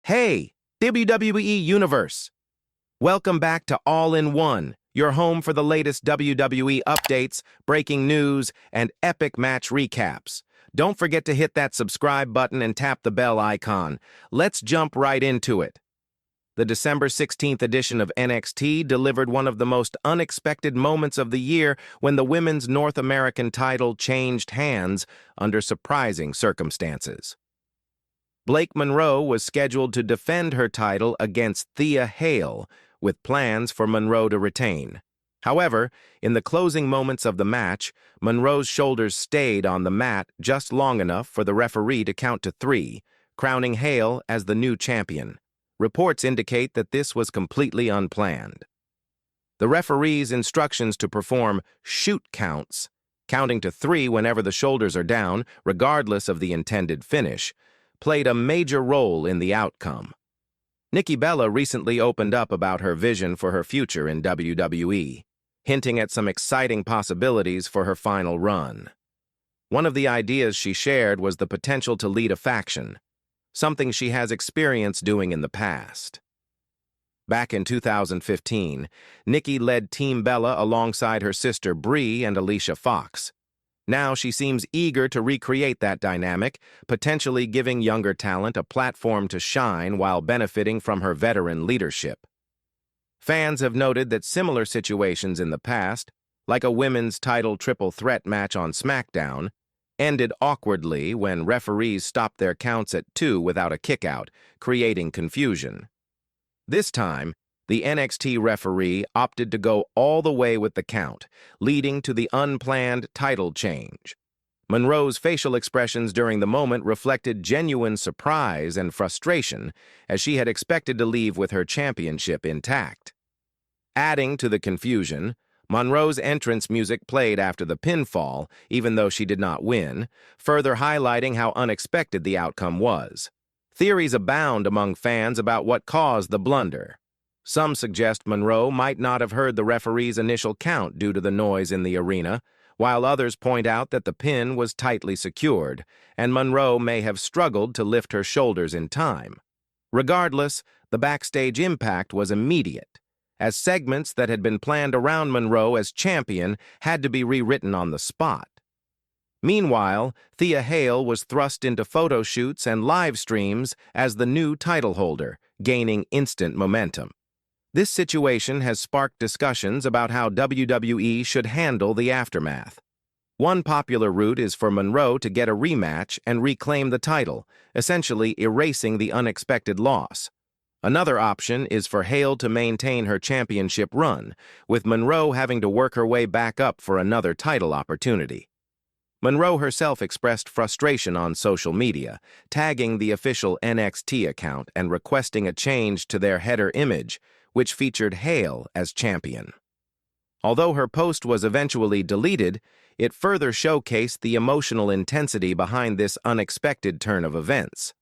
Hey, WWE Universe! Welcome back to All-in-One, your home for the latest WWE updates, breaking news, and epic match recaps. Don't forget to hit that subscribe button and tap the bell icon. Let's jump right into it. The December 16th edition of NXT delivered one of the most unexpected moments of the year when the women's North American title changed hands under surprising circumstances. Blake Monroe was scheduled to defend her title against Thea Hale, with plans for Monroe to retain. However, in the closing moments of the match, Monroe's shoulders stayed on the mat just long enough for the referee to count to 3, crowning Hale as the new champion. Reports indicate that this was completely unplanned. The referee's instructions to perform shoot counts, counting to 3 whenever the shoulders are down, regardless of the intended finish, played a major role in the outcome. Nikki Bella recently opened up about her vision for her future in WWE, hinting at some exciting possibilities for her final run. One of the ideas she shared was the potential to lead a faction, something she has experience doing in the past. Back in 2015, Nikki led Team Bella alongside her sister Brie and Alicia Fox. Now she seems eager to recreate that dynamic, potentially giving younger talent a platform to shine while benefiting from her veteran leadership. Fans have noted that similar situations in the past, like a women's title triple threat match on SmackDown, ended awkwardly when referees stopped their counts at 2 without a kickout, creating confusion. This time, the NXT referee opted to go all the way with the count, leading to the unplanned title change. Monroe's facial expressions during the moment reflected genuine surprise and frustration, as she had expected to leave with her championship intact. Adding to the confusion, Monroe's entrance music played after the pinfall, even though she did not win, further highlighting how unexpected the outcome was. Theories abound among fans about what caused the blunder. Some suggest Monroe might not have heard the referee's initial count due to the noise in the arena, while others point out that the pin was tightly secured, and Monroe may have struggled to lift her shoulders in time. Regardless, the backstage impact was immediate, as segments that had been planned around Monroe as champion had to be rewritten on the spot. Meanwhile, Thea Hale was thrust into photo shoots and live streams as the new title holder, gaining instant momentum. This situation has sparked discussions about how WWE should handle the aftermath. One popular route is for Monroe to get a rematch and reclaim the title, essentially erasing the unexpected loss. Another option is for Hale to maintain her championship run, with Monroe having to work her way back up for another title opportunity. Monroe herself expressed frustration on social media, tagging the official NXT account and requesting a change to their header image, which featured Hale as champion. Although her post was eventually deleted, it further showcased the emotional intensity behind this unexpected turn of events.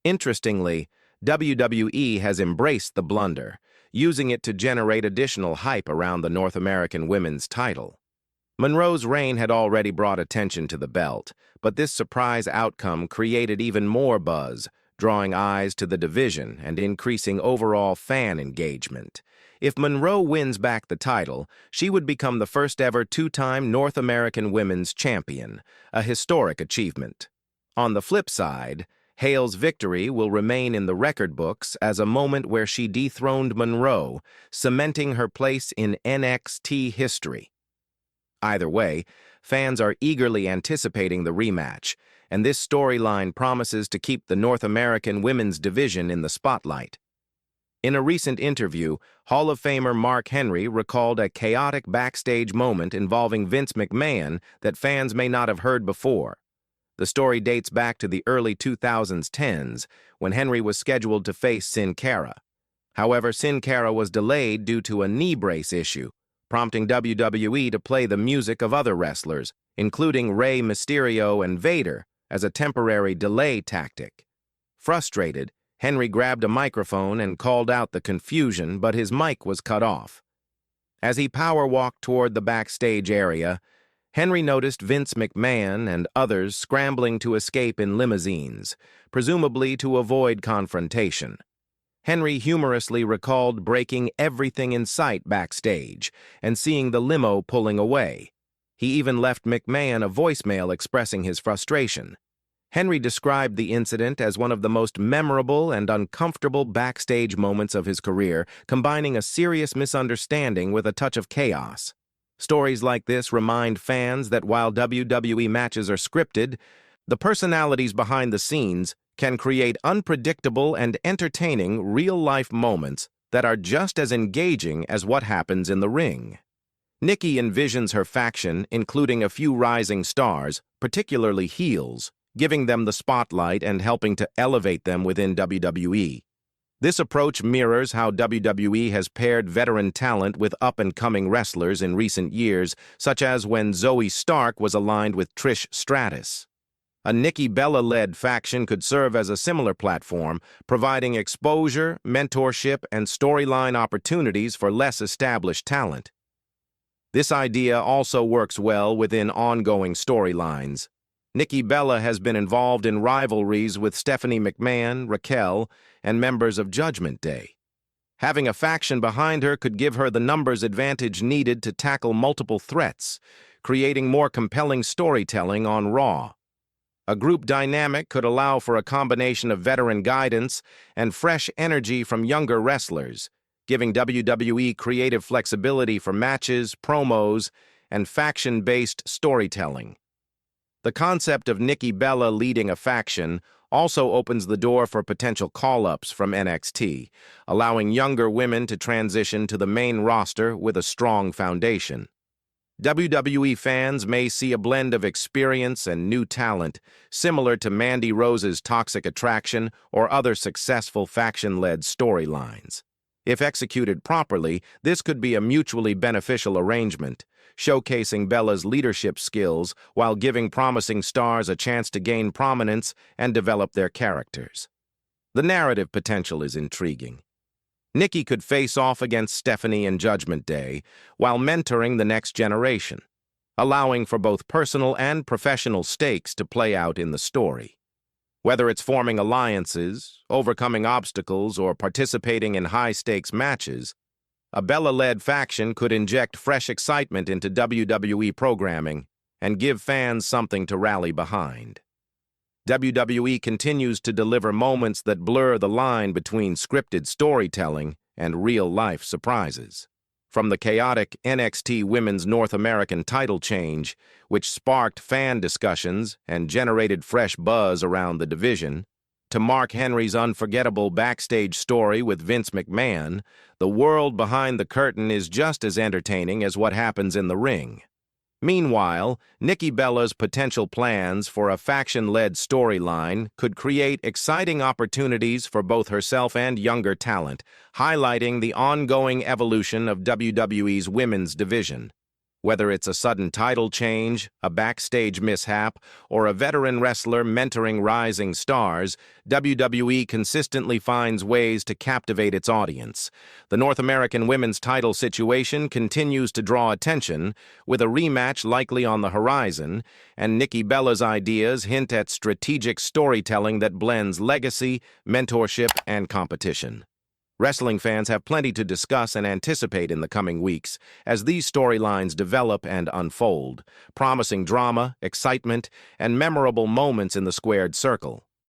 Interestingly, WWE has embraced the blunder, using it to generate additional hype around the North American women's title. Monroe's reign had already brought attention to the belt, but this surprise outcome created even more buzz, drawing eyes to the division and increasing overall fan engagement. If Monroe wins back the title, she would become the first-ever 2-time North American Women's Champion, a historic achievement. On the flip side, Hale's victory will remain in the record books as a moment where she dethroned Monroe, cementing her place in NXT history. Either way, fans are eagerly anticipating the rematch, and this storyline promises to keep the North American women's division in the spotlight. In a recent interview, Hall of Famer Mark Henry recalled a chaotic backstage moment involving Vince McMahon that fans may not have heard before. The story dates back to the early 2010s, when Henry was scheduled to face Sin Cara. However, Sin Cara was delayed due to a knee brace issue, prompting WWE to play the music of other wrestlers, including Rey Mysterio and Vader, as a temporary delay tactic. Frustrated, Henry grabbed a microphone and called out the confusion, but his mic was cut off. As he power-walked toward the backstage area, Henry noticed Vince McMahon and others scrambling to escape in limousines, presumably to avoid confrontation. Henry humorously recalled breaking everything in sight backstage and seeing the limo pulling away. He even left McMahon a voicemail expressing his frustration. Henry described the incident as one of the most memorable and uncomfortable backstage moments of his career, combining a serious misunderstanding with a touch of chaos. Stories like this remind fans that while WWE matches are scripted, the personalities behind the scenes can create unpredictable and entertaining real-life moments that are just as engaging as what happens in the ring. Nikki envisions her faction, including a few rising stars, particularly heels, giving them the spotlight and helping to elevate them within WWE. This approach mirrors how WWE has paired veteran talent with up-and-coming wrestlers in recent years, such as when Zoe Stark was aligned with Trish Stratus. A Nikki Bella-led faction could serve as a similar platform, providing exposure, mentorship, and storyline opportunities for less established talent. This idea also works well within ongoing storylines. Nikki Bella has been involved in rivalries with Stephanie McMahon, Raquel, and members of Judgment Day. Having a faction behind her could give her the numbers advantage needed to tackle multiple threats, creating more compelling storytelling on Raw. A group dynamic could allow for a combination of veteran guidance and fresh energy from younger wrestlers, giving WWE creative flexibility for matches, promos, and faction-based storytelling. The concept of Nikki Bella leading a faction also opens the door for potential call-ups from NXT, allowing younger women to transition to the main roster with a strong foundation. WWE fans may see a blend of experience and new talent, similar to Mandy Rose's Toxic Attraction or other successful faction-led storylines. If executed properly, this could be a mutually beneficial arrangement, showcasing Bella's leadership skills while giving promising stars a chance to gain prominence and develop their characters. The narrative potential is intriguing. Nikki could face off against Stephanie in Judgment Day while mentoring the next generation, allowing for both personal and professional stakes to play out in the story. Whether it's forming alliances, overcoming obstacles, or participating in high-stakes matches, a Bella-led faction could inject fresh excitement into WWE programming and give fans something to rally behind. WWE continues to deliver moments that blur the line between scripted storytelling and real-life surprises. From the chaotic NXT Women's North American title change, which sparked fan discussions and generated fresh buzz around the division, to Mark Henry's unforgettable backstage story with Vince McMahon, the world behind the curtain is just as entertaining as what happens in the ring. Meanwhile, Nikki Bella's potential plans for a faction-led storyline could create exciting opportunities for both herself and younger talent, highlighting the ongoing evolution of WWE's women's division. Whether it's a sudden title change, a backstage mishap, or a veteran wrestler mentoring rising stars, WWE consistently finds ways to captivate its audience. The North American women's title situation continues to draw attention, with a rematch likely on the horizon, and Nikki Bella's ideas hint at strategic storytelling that blends legacy, mentorship, and competition. Wrestling fans have plenty to discuss and anticipate in the coming weeks as these storylines develop and unfold, promising drama, excitement, and memorable moments in the squared circle.